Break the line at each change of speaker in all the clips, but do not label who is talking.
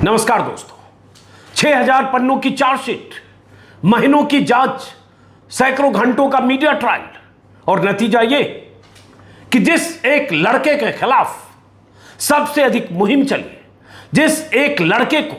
नमस्कार दोस्तों, 6000 पन्नों की चार्जशीट, महीनों की जांच, सैकड़ों घंटों का मीडिया ट्रायल और नतीजा ये कि जिस एक लड़के के खिलाफ सबसे अधिक मुहिम चली, जिस एक लड़के को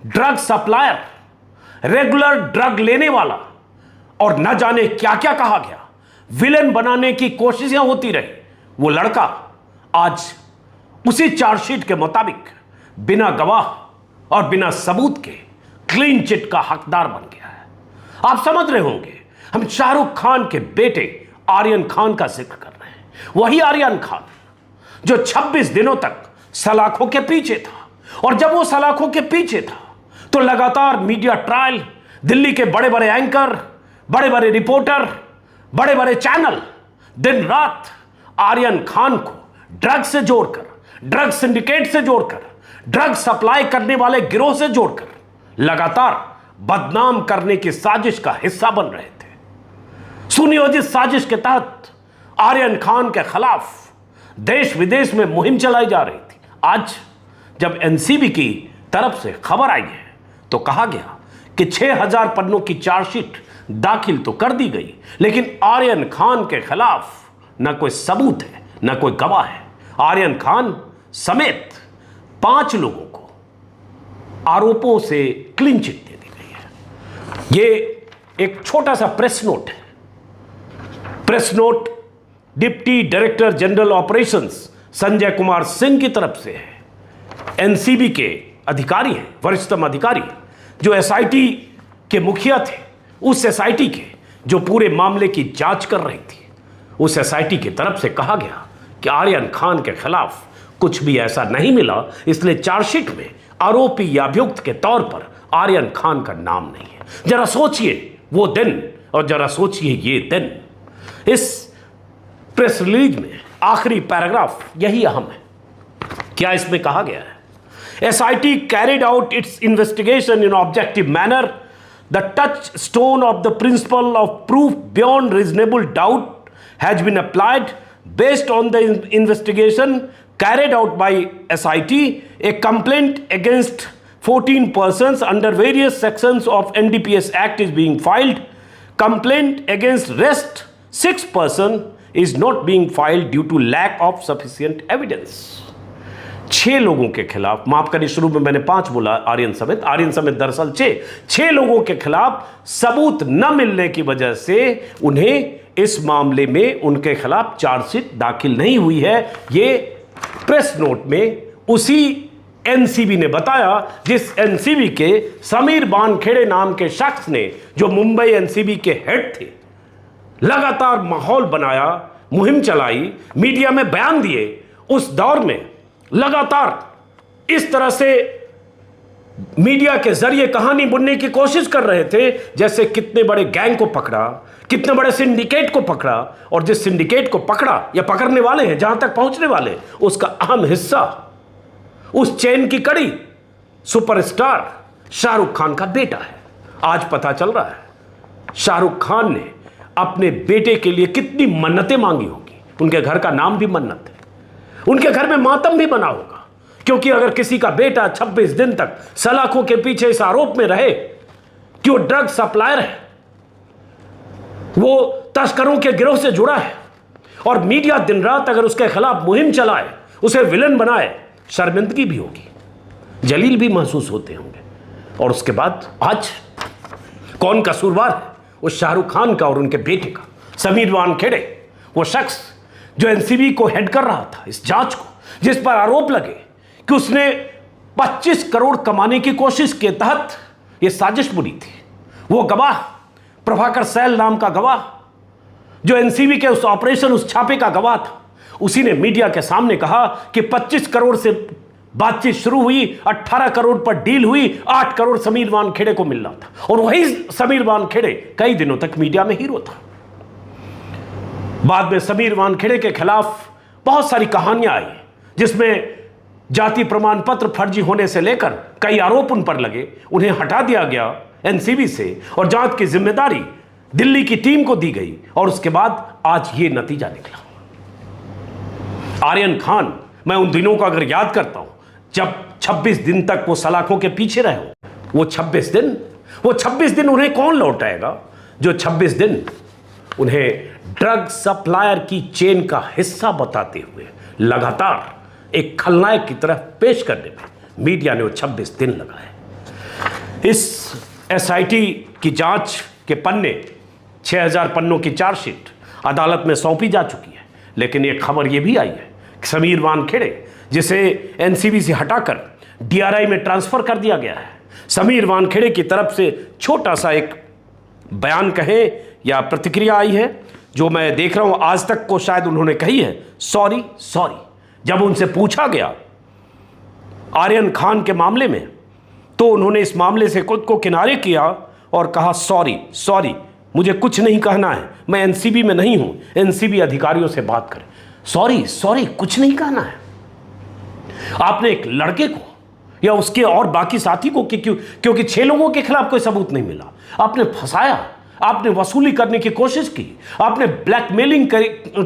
ड्रग सप्लायर, रेगुलर ड्रग लेने वाला और न जाने क्या क्या कहा गया, विलेन बनाने की कोशिशें होती रही, वो लड़का आज उसी चार्जशीट के मुताबिक बिना गवाह और बिना सबूत के क्लीन चिट का हकदार बन गया है। आप समझ रहे होंगे, हम शाहरुख खान के बेटे आर्यन खान का जिक्र कर रहे हैं। वही आर्यन खान जो 26 दिनों तक सलाखों के पीछे था, और जब वो सलाखों के पीछे था तो लगातार मीडिया ट्रायल, दिल्ली के बड़े बड़े एंकर, बड़े बड़े रिपोर्टर, बड़े बड़े चैनल दिन रात आर्यन खान को ड्रग से जोड़कर, ड्रग सिंडिकेट से जोड़कर, ड्रग सप्लाई करने वाले गिरोह से जोड़कर लगातार बदनाम करने की साजिश का हिस्सा बन रहे थे। सुनियोजित साजिश के तहत आर्यन खान के खिलाफ देश विदेश में मुहिम चलाई जा रही थी। आज जब एनसीबी की तरफ से खबर आई है तो कहा गया कि 6000 पन्नों की चार्जशीट दाखिल तो कर दी गई, लेकिन आर्यन खान के खिलाफ न कोई सबूत है, न कोई गवाह है। आर्यन खान समेत 5 लोगों को आरोपों से क्लीन चिट दे दी गई है। यह एक छोटा सा प्रेस नोट है। Press note deputy director general operations Sanjay Kumar Singh की तरफ से है। एनसीबी के अधिकारी हैं, वरिष्ठतम अधिकारी जो एसआईटी के मुखिया थे, उस एसआईटी के जो पूरे मामले की जांच कर रही थी, उस एसआईटी की तरफ से कहा गया कि आर्यन खान के खिलाफ कुछ भी ऐसा नहीं मिला, इसलिए चार्जशीट में आरोपी या अभियुक्त के तौर पर आर्यन खान का नाम नहीं है। जरा सोचिए वो दिन और जरा सोचिए ये दिन। इस प्रेस रिलीज में आखिरी पैराग्राफ यही अहम है। क्या इसमें कहा गया है? SIT carried out its investigation in objective manner. The touchstone of the principle of proof beyond reasonable doubt has been applied based on the investigation carried out by SIT. A complaint against 14 persons under various sections of NDPS Act is being filed. Complaint against rest 6 person is not being filed due to lack of sufficient evidence. 6 लोगों के खिलाफ, माफ करिए शुरू में मैंने 5 बोला, आर्यन समेत दरअसल 6 लोगों के खिलाफ सबूत न मिलने की वजह से उन्हें इस मामले में उनके खिलाफ चार्जशीट दाखिल नहीं हुई है। ये प्रेस नोट में उसी एनसीबी ने बताया जिस एनसीबी के समीर वानखेड़े नाम के शख्स ने, जो मुंबई एनसीबी के हेड थे, लगातार माहौल बनाया, मुहिम चलाई, मीडिया में बयान दिए। उस दौर में लगातार इस तरह से मीडिया के जरिए कहानी बुनने की कोशिश कर रहे थे जैसे कितने बड़े गैंग को पकड़ा, कितने बड़े सिंडिकेट को पकड़ा, और जिस सिंडिकेट को पकड़ा या पकड़ने वाले हैं, जहां तक पहुंचने वाले, उसका अहम हिस्सा, उस चेन की कड़ी सुपरस्टार शाहरुख खान का बेटा है। आज पता चल रहा है शाहरुख खान ने अपने बेटे के लिए कितनी मन्नतें मांगी होगी। उनके घर का नाम भी मन्नत है, उनके घर में मातम भी बना होगा, क्योंकि अगर किसी का बेटा 26 दिन तक सलाखों के पीछे इस आरोप में रहे कि वो ड्रग सप्लायर है, वो तस्करों के गिरोह से जुड़ा है, और मीडिया दिन रात अगर उसके खिलाफ मुहिम चलाए, उसे विलन बनाए, शर्मिंदगी भी होगी, जलील भी महसूस होते होंगे। और उसके बाद आज कौन कसूरवार है? उस शाहरुख खान का और उनके बेटे का, समीर वानखेड़े, वो शख्स जो एनसीबी को हेड कर रहा था इस जांच को, जिस पर आरोप लगे कि उसने 25 करोड़ कमाने की कोशिश के तहत यह साजिश बुनी थी। वो गवाह प्रभाकर सैल नाम का गवाह, जो एनसीबी के उस ऑपरेशन, उस छापे का गवाह था, उसी ने मीडिया के सामने कहा कि 25 करोड़ से बातचीत शुरू हुई, 18 करोड़ पर डील हुई, 8 करोड़ समीर वानखेड़े को मिल रहा था। और वही समीर वानखेड़े कई दिनों तक मीडिया में हीरो था। बाद में समीर वानखेड़े के खिलाफ बहुत सारी कहानियां आई, जिसमें जाति प्रमाण पत्र फर्जी होने से लेकर कई आरोप उन पर लगे। उन्हें हटा दिया गया एनसीबी से और जांच की जिम्मेदारी दिल्ली की टीम को दी गई, और उसके बाद आज ये नतीजा निकला। आर्यन खान, मैं उन दिनों को अगर याद करता हूं जब 26 दिन तक वो सलाखों के पीछे रहे हो। वो 26 दिन उन्हें कौन लौटाएगा जो 26 दिन उन्हें ड्रग सप्लायर की चेन का हिस्सा बताते हुए लगातार एक खलनायक की तरह पेश करने में मीडिया ने वो 26 दिन लगाए। इस एसआईटी की जांच के पन्ने 6000 पन्नों की चार्जशीट अदालत में सौंपी जा चुकी है, लेकिन एक खबर यह भी आई है कि समीर वानखेड़े, जिसे एनसीबी से हटाकर डीआरआई में ट्रांसफर कर दिया गया है, समीर वानखेड़े की तरफ से छोटा सा एक बयान कहे या प्रतिक्रिया आई है जो मैं देख रहा हूं। आज तक को शायद उन्होंने कही है सॉरी। जब उनसे पूछा गया आर्यन खान के मामले में, तो उन्होंने इस मामले से खुद को किनारे किया और कहा सॉरी, मुझे कुछ नहीं कहना है, मैं एनसीबी में नहीं हूं, एनसीबी अधिकारियों से बात करें। सॉरी, कुछ नहीं कहना है। आपने एक लड़के को या उसके और बाकी साथी को क्योंकि 6 लोगों के खिलाफ कोई सबूत नहीं मिला, आपने फंसाया, आपने वसूली करने की कोशिश की, आपने ब्लैकमेलिंग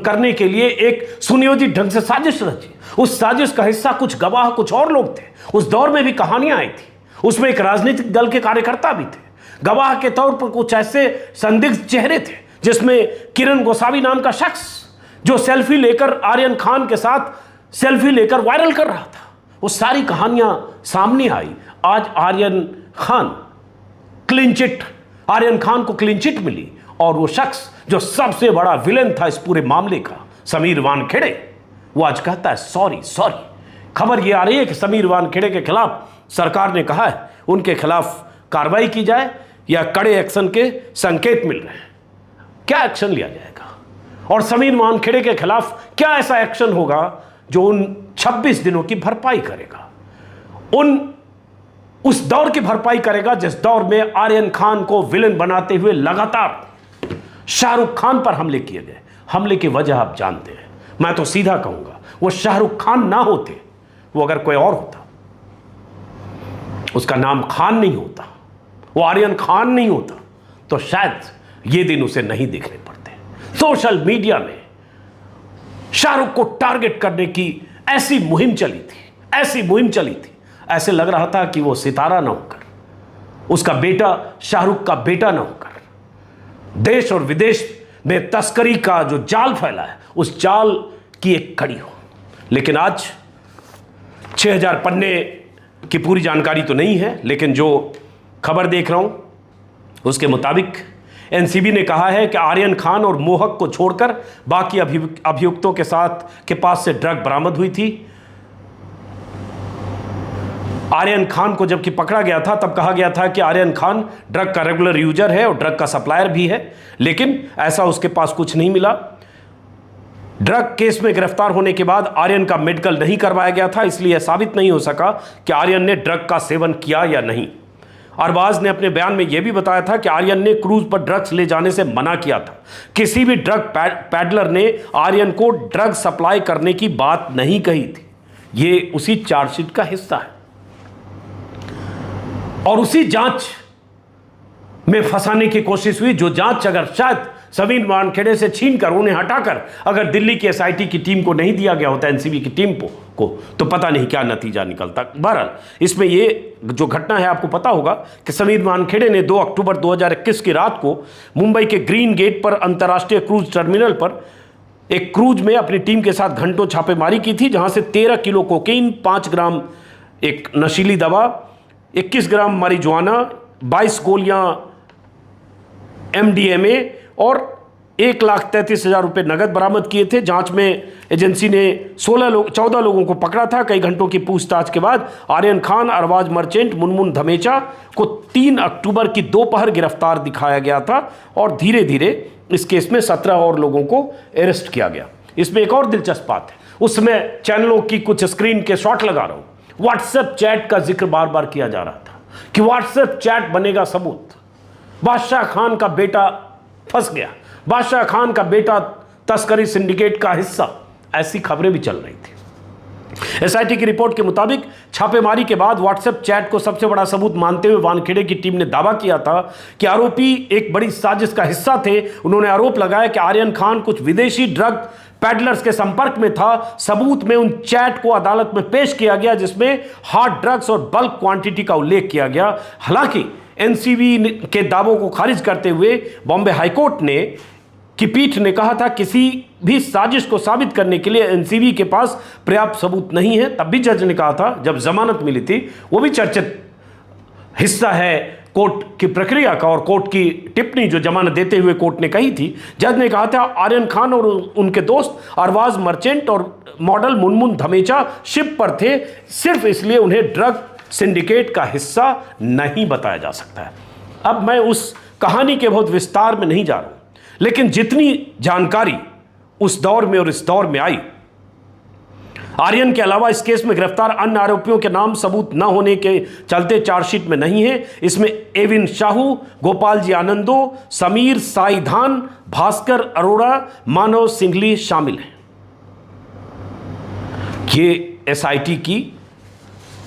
करने के लिए एक सुनियोजित ढंग से साजिश रची। उस साजिश का हिस्सा कुछ गवाह, कुछ और लोग थे। उस दौर में भी कहानियां आई थी, उसमें एक राजनीतिक दल के कार्यकर्ता भी थे। गवाह के तौर पर कुछ ऐसे संदिग्ध चेहरे थे, जिसमें किरण गोसावी नाम का शख्स जो सेल्फी लेकर आर्यन खान के साथ सेल्फी लेकर वायरल कर रहा था। वो सारी कहानियां सामने आई। आज आर्यन खान को क्लीन चिट मिली और वो शख्स जो सबसे बड़ा विलेन था इस पूरे मामले का, समीर वानखेड़े, वो आज कहता है सॉरी। खबर ये आ रही है कि समीर वानखेड़े के खिलाफ सरकार ने कहा है उनके खिलाफ कार्रवाई की जाए या कड़े एक्शन के संकेत मिल रहे हैं। क्या एक्शन लिया जाएगा और समीर वानखेड़े के खिलाफ क्या ऐसा एक्शन होगा जो उन 26 दिनों की भरपाई करेगा, उस दौर की भरपाई करेगा जिस दौर में आर्यन खान को विलेन बनाते हुए लगातार शाहरुख खान पर हमले किए गए। हमले की वजह आप जानते हैं। मैं तो सीधा कहूंगा, वो शाहरुख खान ना होते, वो अगर कोई और होता, उसका नाम खान नहीं होता, वो आर्यन खान नहीं होता, तो शायद ये दिन उसे नहीं देखने पड़ते। सोशल मीडिया में शाहरुख को टारगेट करने की ऐसी मुहिम चली थी, ऐसे लग रहा था कि वो सितारा ना होकर, उसका बेटा शाहरुख का बेटा ना होकर देश और विदेश में तस्करी का जो जाल फैला है, उस जाल की एक कड़ी हो। लेकिन आज 6000 पन्ने की पूरी जानकारी तो नहीं है, लेकिन जो खबर देख रहा हूं उसके मुताबिक एनसीबी ने कहा है कि आर्यन खान और मोहक को छोड़कर बाकी अभियुक्तों के पास से ड्रग बरामद हुई थी। आर्यन खान को जबकि पकड़ा गया था तब कहा गया था कि आर्यन खान ड्रग का रेगुलर यूजर है और ड्रग का सप्लायर भी है, लेकिन ऐसा उसके पास कुछ नहीं मिला। ड्रग केस में गिरफ्तार होने के बाद आर्यन का मेडिकल नहीं करवाया गया था, इसलिए साबित नहीं हो सका कि आर्यन ने ड्रग का सेवन किया या नहीं। अरबाज ने अपने बयान में यह भी बताया था कि आर्यन ने क्रूज पर ड्रग्स ले जाने से मना किया था। किसी भी ड्रग पैडलर ने आर्यन को ड्रग सप्लाई करने की बात नहीं कही थी। यह उसी चार्जशीट का हिस्सा है और उसी जांच में फंसाने की कोशिश हुई, जो जांच अगर शायद समीर वानखेड़े से छीनकर उन्हें हटाकर अगर दिल्ली की एसआईटी की टीम को नहीं दिया गया होता, एनसीबी की टीम को, तो पता नहीं क्या नतीजा निकलता। बहरहाल इसमें ये जो घटना है, आपको पता होगा कि समीर वानखेड़े ने 2 अक्टूबर 2021 की रात को मुंबई के ग्रीन गेट पर अंतर्राष्ट्रीय क्रूज टर्मिनल पर एक क्रूज में अपनी टीम के साथ घंटों छापेमारी की थी, जहां से 13 किलो कोकीन, 5 ग्राम एक नशीली दवा, 21 ग्राम marijuana, 22 गोलियां MDMA और 1,33,000 रुपये नगद बरामद किए थे। जांच में एजेंसी ने 14 लोगों को पकड़ा था। कई घंटों की पूछताछ के बाद आर्यन खान, अरबाज मर्चेंट, मुनमुन धमेचा को 3 अक्टूबर की दोपहर गिरफ्तार दिखाया गया था और धीरे धीरे इस केस में 17 और लोगों को अरेस्ट किया गया। इसमें एक और दिलचस्प बात है, उसमें चैनलों की कुछ स्क्रीन के शॉट लगा रहा हूं, व्हाट्सएप चैट का जिक्र बार बार किया जा रहा था कि व्हाट्सएप चैट बनेगा सबूत। बादशाह खान का बेटा फंस गया, बादशाह खान का बेटा तस्करी सिंडिकेट का हिस्सा, ऐसी खबरें भी चल रही थी। एसआईटी की रिपोर्ट के मुताबिक छापेमारी के बाद व्हाट्सएप चैट को सबसे बड़ा सबूत मानते हुए वानखेड़े की टीम ने दावा किया था कि आरोपी एक बड़ी साजिश का हिस्सा थे। उन्होंने आरोप लगाया कि आर्यन खान कुछ विदेशी ड्रग पैडलर्स के संपर्क में था। सबूत में उन चैट को अदालत में पेश किया गया जिसमें हार्ड ड्रग्स और बल्क क्वांटिटी का उल्लेख किया गया। हालांकि एनसीबी के दावों को खारिज करते हुए बॉम्बे हाईकोर्ट की पीठ ने कहा था किसी भी साजिश को साबित करने के लिए एनसीबी के पास पर्याप्त सबूत नहीं है। तब भी जज ने कहा था, जब जमानत मिली थी, वो भी चर्चित हिस्सा है कोर्ट की प्रक्रिया का और कोर्ट की टिप्पणी जो जमानत देते हुए कोर्ट ने कही थी। जज ने कहा था आर्यन खान और उनके दोस्त अरबाज मर्चेंट और मॉडल मुनमुन धमेचा शिप पर थे, सिर्फ इसलिए उन्हें ड्रग सिंडिकेट का हिस्सा नहीं बताया जा सकता है। अब मैं उस कहानी के बहुत विस्तार में नहीं जा रहा हूं, लेकिन जितनी जानकारी उस दौर में और इस दौर में आई, आर्यन के अलावा इस केस में गिरफ्तार अन्य आरोपियों के नाम सबूत न होने के चलते चार्जशीट में नहीं है। इसमें एविन शाहू, गोपाल जी आनंदो, समीर साईधान, भास्कर अरोड़ा, मानव सिंघली शामिल हैं। ये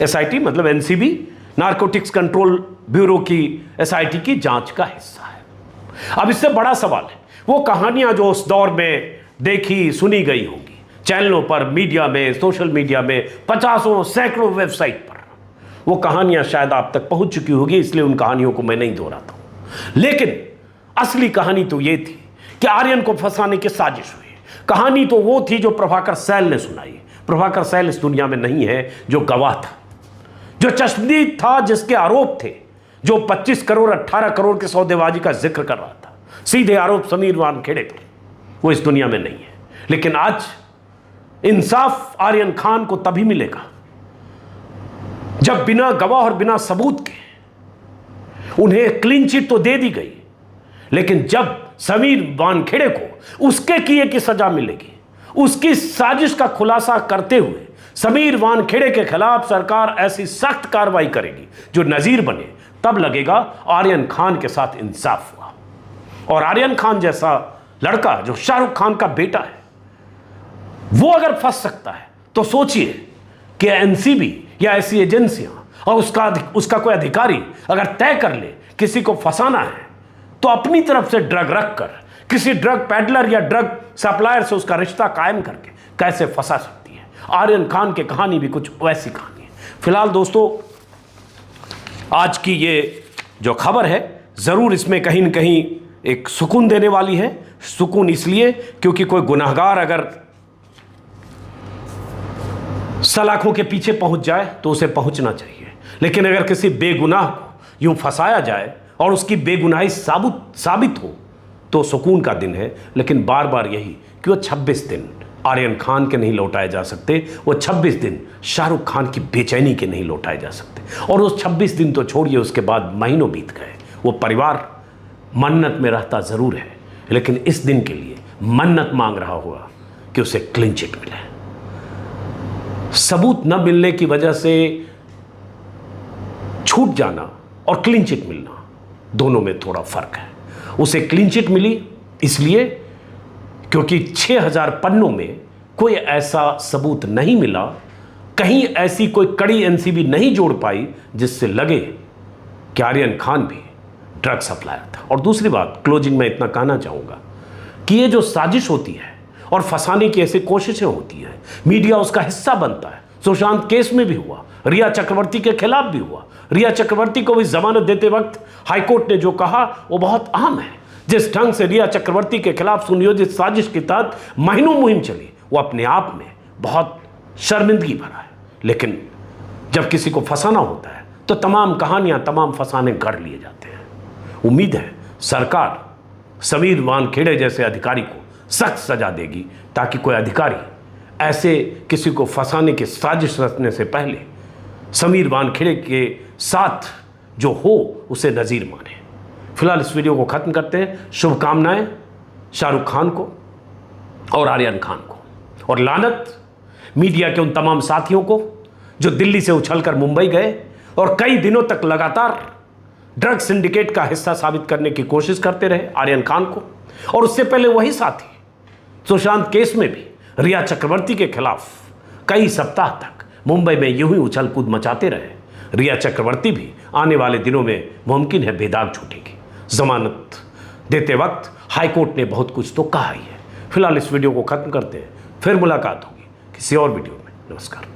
एसआईटी मतलब एनसीबी नारकोटिक्स कंट्रोल ब्यूरो की एसआईटी की जांच का हिस्सा है। अब इससे बड़ा सवाल है वो कहानियां जो उस दौर में देखी सुनी गई होंगी, चैनलों पर, मीडिया में, सोशल मीडिया में, 50 सैकड़ों वेबसाइट पर, वो कहानियां शायद आप तक पहुंच चुकी होगी, इसलिए उन कहानियों को मैं नहीं दोहराता हूं। लेकिन असली कहानी तो ये थी कि आर्यन को फंसाने की साजिश हुई। कहानी तो वो थी जो प्रभाकर सैल ने सुनाई। प्रभाकर सैल इस दुनिया में नहीं है जो गवाह था, जो चश्मदीद था, जिसके आरोप थे, जो 25 करोड़ 18 करोड़ के सौदेबाजी का जिक्र कर रहा था। सीधे आरोप समीर वानखेड़े पर, वो इस दुनिया में नहीं है। लेकिन आज इंसाफ आर्यन खान को तभी मिलेगा जब बिना गवाह और बिना सबूत के उन्हें क्लीन चिट तो दे दी गई, लेकिन जब समीर वानखेड़े को उसके किए की सजा मिलेगी, उसकी साजिश का खुलासा करते हुए समीर वानखेड़े के खिलाफ सरकार ऐसी सख्त कार्रवाई करेगी जो नजीर बने, तब लगेगा आर्यन खान के साथ इंसाफ हुआ। और आर्यन खान जैसा लड़का जो शाहरुख खान का बेटा है, वो अगर फंस सकता है तो सोचिए कि एनसीबी या ऐसी एजेंसियां और उसका कोई अधिकारी अगर तय कर ले किसी को फंसाना है तो अपनी तरफ से ड्रग रखकर किसी ड्रग पैडलर या ड्रग सप्लायर से उसका रिश्ता कायम करके कैसे फंसा सकती है। आर्यन खान की कहानी भी कुछ वैसी कहानी है। फिलहाल दोस्तों, आज की ये जो खबर है जरूर इसमें कहीं न कहीं एक सुकून देने वाली है। सुकून इसलिए क्योंकि कोई गुनाहगार अगर सलाखों के पीछे पहुंच जाए तो उसे पहुंचना चाहिए, लेकिन अगर किसी बेगुनाह को यूं फंसाया जाए और उसकी बेगुनाही साबित हो तो सुकून का दिन है। लेकिन बार बार यही कि वो 26 दिन आर्यन खान के नहीं लौटाए जा सकते, वो 26 दिन शाहरुख खान की बेचैनी के नहीं लौटाए जा सकते। और वो 26 दिन तो छोड़िए, उसके बाद महीनों बीत गए, वो परिवार मन्नत में रहता ज़रूर है, लेकिन इस दिन के लिए मन्नत मांग रहा होगा कि उसे क्लीन चिट मिले। सबूत न मिलने की वजह से छूट जाना और क्लीन चिट मिलना, दोनों में थोड़ा फर्क है। उसे क्लीन चिट मिली इसलिए क्योंकि 6000 पन्नों में कोई ऐसा सबूत नहीं मिला, कहीं ऐसी कोई कड़ी एनसीबी नहीं जोड़ पाई जिससे लगे कि आर्यन खान भी ड्रग सप्लायर था। और दूसरी बात, क्लोजिंग में इतना कहना चाहूँगा कि ये जो साजिश होती है और फंसाने की ऐसी कोशिशें होती हैं, मीडिया उसका हिस्सा बनता है। सुशांत केस में भी हुआ, रिया चक्रवर्ती के खिलाफ भी हुआ। रिया चक्रवर्ती को भी जमानत देते वक्त हाईकोर्ट ने जो कहा वो बहुत अहम है। जिस ढंग से रिया चक्रवर्ती के खिलाफ सुनियोजित साजिश के तहत महीनों मुहिम चली, वो अपने आप में बहुत शर्मिंदगी भरा है। लेकिन जब किसी को फंसाना होता है तो तमाम कहानियां, तमाम फंसाने गढ़ लिए जाते हैं। उम्मीद है सरकार समीर वानखेड़े जैसे अधिकारी को सख्त सजा देगी ताकि कोई अधिकारी ऐसे किसी को फंसाने की साजिश रचने से पहले समीर वानखेड़े के साथ जो हो उसे नज़ीर माने। फिलहाल इस वीडियो को ख़त्म करते हैं। शुभकामनाएं शाहरुख खान को और आर्यन खान को, और लानत मीडिया के उन तमाम साथियों को जो दिल्ली से उछलकर मुंबई गए और कई दिनों तक लगातार ड्रग सिंडिकेट का हिस्सा साबित करने की कोशिश करते रहे आर्यन खान को। और उससे पहले वही साथी सुशांत केस में भी रिया चक्रवर्ती के खिलाफ कई सप्ताह तक मुंबई में यूं ही उछल कूद मचाते रहे, रिया चक्रवर्ती भी आने वाले दिनों में मुमकिन है बेदाग छूटेगी। जमानत देते वक्त हाईकोर्ट ने बहुत कुछ तो कहा ही है। फिलहाल इस वीडियो को खत्म करते हैं, फिर मुलाकात होगी किसी और वीडियो में। नमस्कार।